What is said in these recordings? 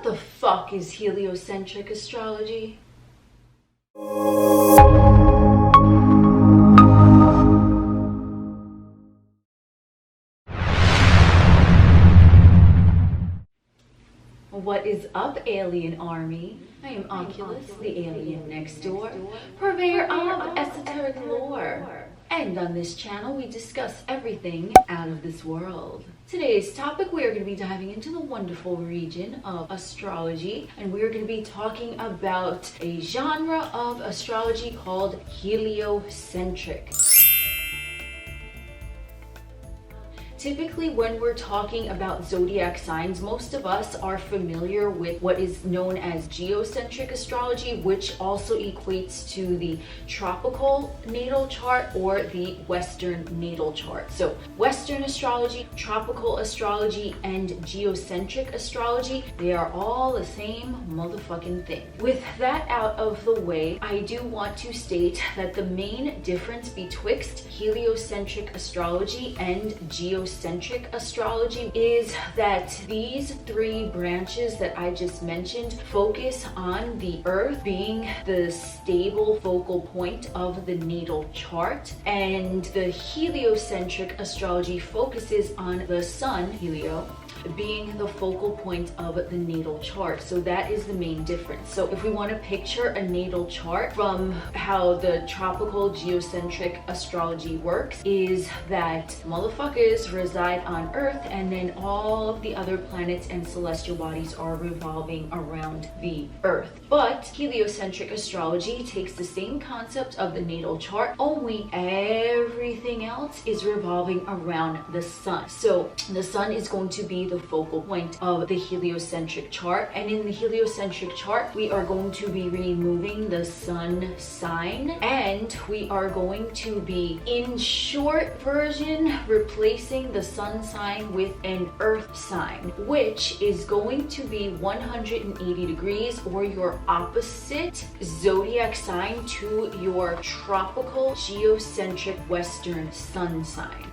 What the fuck is heliocentric astrology? What is up, alienARMy? I am Oculus, the alien next door, purveyor of esoteric lore. And on this channel, we discuss everything out of this world. Today's topic, we are going to be diving into the wonderful region of astrology, and we are going to be talking about a genre of astrology called heliocentric. Typically, when we're talking about zodiac signs, most of us are familiar with what is known as geocentric astrology, which also equates to the tropical natal chart or the Western natal chart. So Western astrology, tropical astrology, and geocentric astrology, they are all the same motherfucking thing. With that out of the way, I do want to state that the main difference betwixt heliocentric astrology and geocentric astrology is that these three branches that I just mentioned focus on the Earth being the stable focal point of the natal chart, and the heliocentric astrology focuses on the Sun, Helio, being the focal point of the natal chart. So that is the main difference. So if we want to picture a natal chart from how the tropical geocentric astrology works, is that motherfuckers reside on Earth, and then all of the other planets and celestial bodies are revolving around the Earth. But heliocentric astrology takes the same concept of the natal chart, only everything else is revolving around the Sun. So the Sun is going to be the focal point of the heliocentric chart, and in the heliocentric chart we are going to be removing the Sun sign, and we are going to be, in short version, replacing the Sun sign with an Earth sign, which is going to be 180 degrees or your opposite zodiac sign to your tropical geocentric Western Sun sign.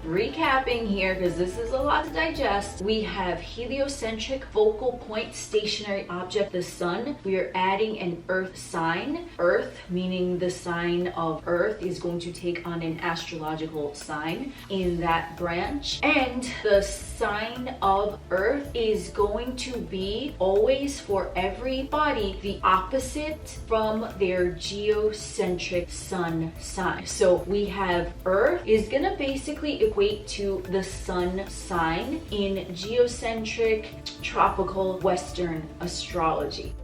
Recapping here, because this is a lot to digest, we have heliocentric focal point stationary object, the Sun. We are adding an Earth sign. Earth, meaning the sign of Earth, is going to take on an astrological sign in that branch. And the sign of Earth is going to be always, for everybody, the opposite from their geocentric Sun sign. So we have Earth is going to basically equate to the Sun sign in geocentric tropical Western astrology.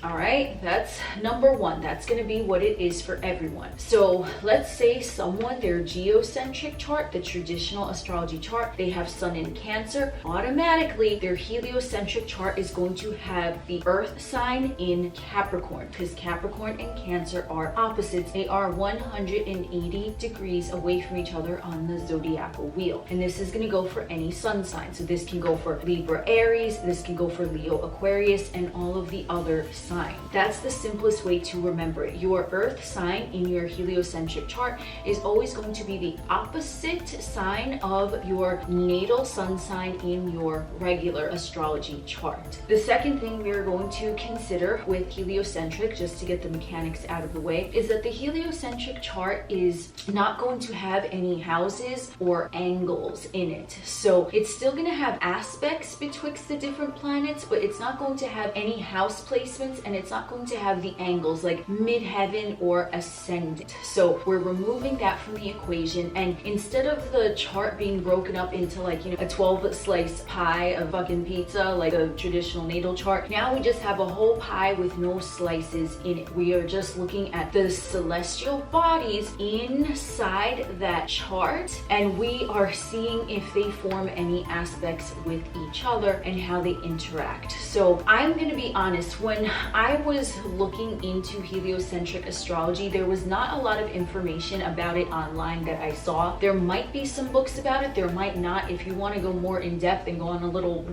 All right, that's number one. That's going to be what it is for everyone. So let's say someone, their geocentric chart, the traditional astrology chart, they have Sun in Cancer. Automatically, their heliocentric chart is going to have the Earth sign in Capricorn, because Capricorn and Cancer are opposites. They are 180 degrees away from each other on the zodiacal wheel. And this is going to go for any Sun sign. So this can go for Libra, Aries, this can go for Leo, Aquarius, and all of the other sign. That's the simplest way to remember it. Your Earth sign in your heliocentric chart is always going to be the opposite sign of your natal Sun sign in your regular astrology chart. The second thing we are going to consider with heliocentric, just to get the mechanics out of the way, is that the heliocentric chart is not going to have any houses or angles in it. So it's still going to have aspects betwixt the different planets, but it's not going to have any house placements, and it's not going to have the angles like midheaven or ascendant. So we're removing that from the equation, and instead of the chart being broken up into, like, you know, a 12 slice pie of fucking pizza like a traditional natal chart, now we just have a whole pie with no slices in it. We are just looking at the celestial bodies inside that chart, and we are seeing if they form any aspects with each other and how they interact. So I'm going to be honest, when I was looking into heliocentric astrology, there was not a lot of information about it online that I saw. There might be some books about it, there might not. If you want to go more in depth and go on a little,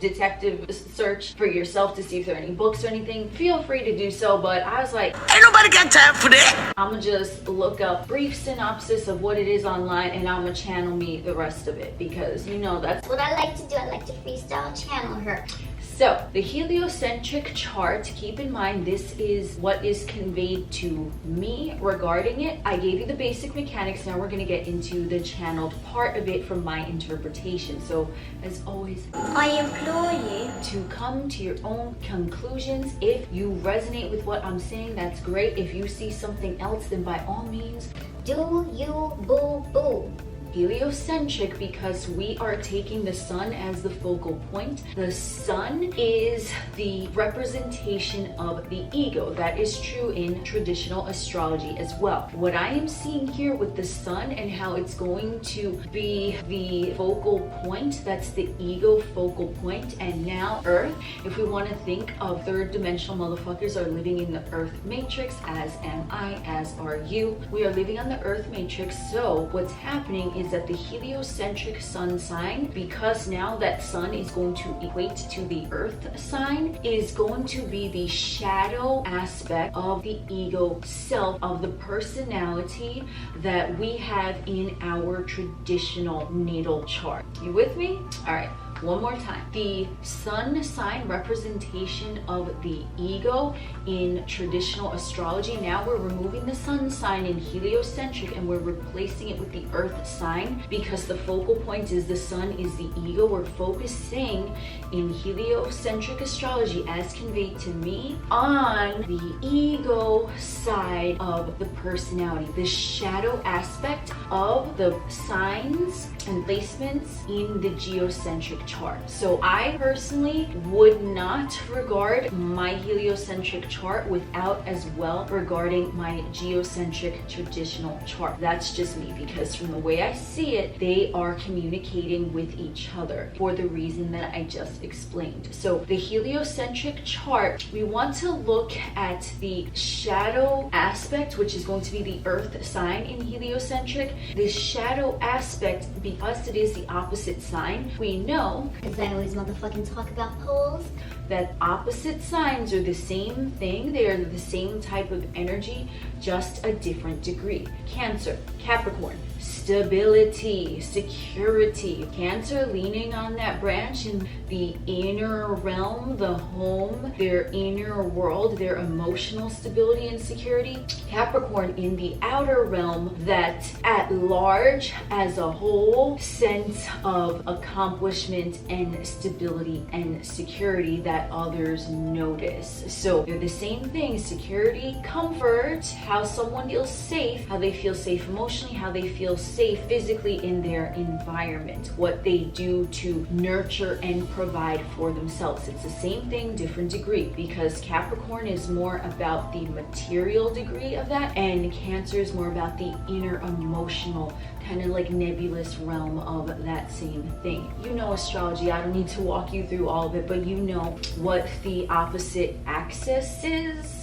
detective search for yourself to see if there are any books or anything, feel free to do so. But I was like, ain't nobody got time for that. I'm gonna just look up brief synopsis of what it is online, and I'm gonna channel me the rest of it, because that's what I like to do. I like to freestyle channel her. So the heliocentric chart, keep in mind, this is what is conveyed to me regarding it. I gave you the basic mechanics. Now we're going to get into the channeled part of it from my interpretation. So as always, I implore you to come to your own conclusions. If you resonate with what I'm saying, that's great. If you see something else, then by all means, do you boo boo. Heliocentric, because we are taking the sun as the focal point. The sun is the representation of the ego. That is true in traditional astrology as well. What I am seeing here with the sun and how it's going to be the focal point, that's the ego focal point. And now Earth, if we want to think of third dimensional motherfuckers are living in the Earth matrix, as am I, as are you. We are living on the Earth matrix. So what's happening is that the heliocentric sun sign, because now that sun is going to equate to the earth sign, is going to be the shadow aspect of the ego self, of the personality that we have in our traditional natal chart. You with me? All right. One more time. The sun sign representation of the ego in traditional astrology. Now we're removing the sun sign in heliocentric and we're replacing it with the earth sign, because the focal point is the sun is the ego. We're focusing in heliocentric astrology, as conveyed to me, on the ego side of the personality, the shadow aspect of the signs and placements in the geocentric chart. So I personally would not regard my heliocentric chart without as well regarding my geocentric traditional chart. That's just me, because from the way I see it, they are communicating with each other for the reason that I just explained. So the heliocentric chart, we want to look at the shadow aspect, which is going to be the earth sign in heliocentric. The shadow aspect, because it is the opposite sign, we know, because I always motherfucking talk about poles, that opposite signs are the same thing. They are the same type of energy, just a different degree. Cancer, Capricorn, stability, security. Cancer leaning on that branch in the inner realm, the home, their inner world, their emotional stability and security. Capricorn in the outer realm, that at large, as a whole, sense of accomplishment and stability and security that others notice. So they're the same thing: security, comfort, how someone feels safe, how they feel safe emotionally, how they feel safe physically in their environment, what they do to nurture and provide for themselves. It's the same thing, different degree, because Capricorn is more about the material degree of that, and Cancer is more about the inner emotional, kind of like nebulous realm of that same thing. You know astrology, I don't need to walk you through all of it, but you know what the opposite axis is.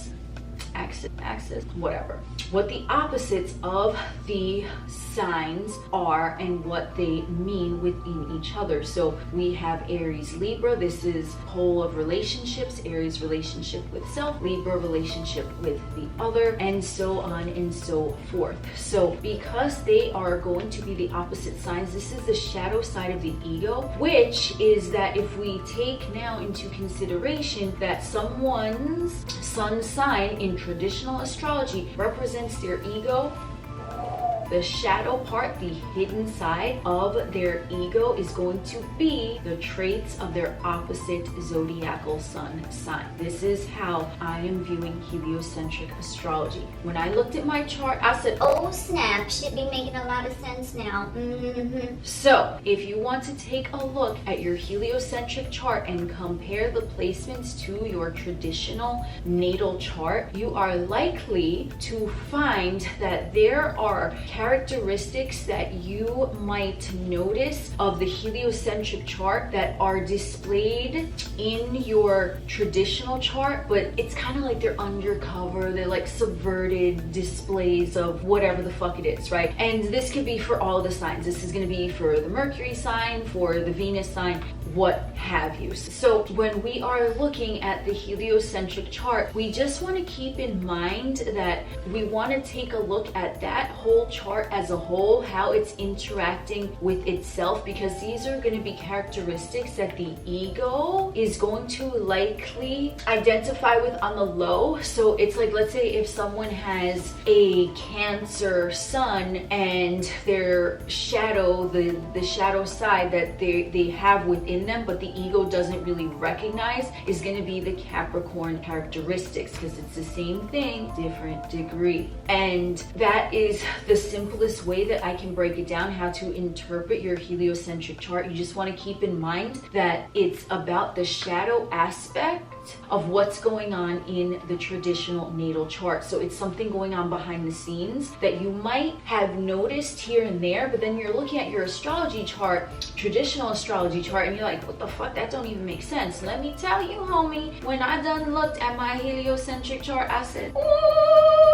Axis, whatever. What the opposites of the signs are and what they mean within each other. So we have Aries, Libra. This is pole of relationships. Aries, relationship with self. Libra, relationship with the other, and so on and so forth. So because they are going to be the opposite signs, this is the shadow side of the ego, which is that if we take now into consideration that someone's sun sign in traditional astrology represents their ego, the shadow part, the hidden side of their ego, is going to be the traits of their opposite zodiacal sun sign. This is how I am viewing heliocentric astrology. When I looked at my chart, I said, oh snap, should be making a lot of sense now. So if you want to take a look at your heliocentric chart and compare the placements to your traditional natal chart, you are likely to find that there are characteristics that you might notice of the heliocentric chart that are displayed in your traditional chart, but it's kind of like they're undercover, they're like subverted displays of whatever the fuck it is, right? And this could be for all the signs. This is going to be for the Mercury sign, for the Venus sign, what have you. So when we are looking at the heliocentric chart, we just want to keep in mind that we want to take a look at that whole chart as a whole, how it's interacting with itself, because these are going to be characteristics that the ego is going to likely identify with on the low. So it's like, let's say if someone has a Cancer sun and their shadow, the shadow side that they have within them, but the ego doesn't really recognize, is going to be the Capricorn characteristics, because it's the same thing, different degree. And that is the simplest way that I can break it down, how to interpret your heliocentric chart. You just want to keep in mind that it's about the shadow aspect of what's going on in the traditional natal chart. So it's something going on behind the scenes that you might have noticed here and there, but then you're looking at your astrology chart, traditional astrology chart, and you're like, what the fuck, that don't even make sense. Let me tell you, homie, when I done looked at my heliocentric chart, I said, ooh,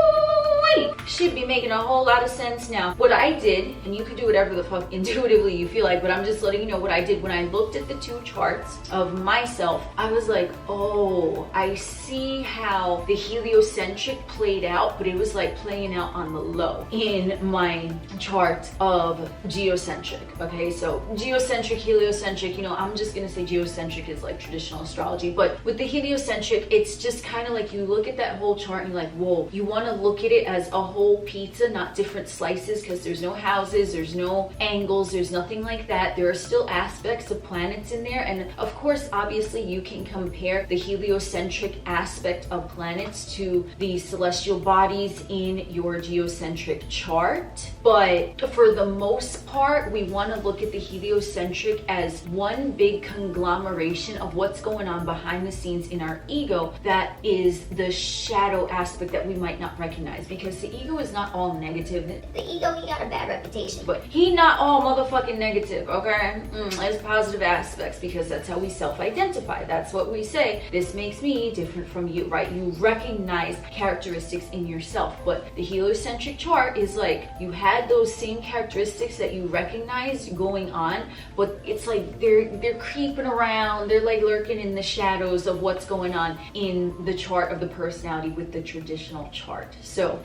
should be making a whole lot of sense now. What I did, and you can do whatever the fuck intuitively you feel like, but I'm just letting you know what I did when I looked at the two charts of myself. I was like, oh, I see how the heliocentric played out, but it was like playing out on the low in my chart of geocentric. Okay, so geocentric, heliocentric, you know, I'm just gonna say geocentric is like traditional astrology, but with the heliocentric, it's just kind of like you look at that whole chart and you're like, whoa, you want to look at it as a whole pizza, not different slices, because there's no houses, there's no angles, there's nothing like that. There are still aspects of planets in there, and of course, obviously, you can compare the heliocentric aspect of planets to the celestial bodies in your geocentric chart, but for the most part, we want to look at the heliocentric as one big conglomeration of what's going on behind the scenes in our ego. That is the shadow aspect that we might not recognize, because the ego is not all negative. The ego, he got a bad reputation. But he not all motherfucking negative, okay? There's positive aspects, because that's how we self-identify. That's what we say. This makes me different from you, right? You recognize characteristics in yourself. But the heliocentric chart is like, you had those same characteristics that you recognize going on, but it's like they're creeping around. They're like lurking in the shadows of what's going on in the chart of the personality with the traditional chart. So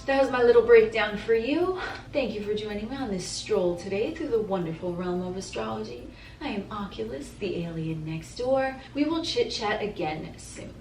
that was my little breakdown for you. Thank you for joining me on this stroll today through the wonderful realm of astrology. I am Oculus, the alien next door. We will chit chat again soon.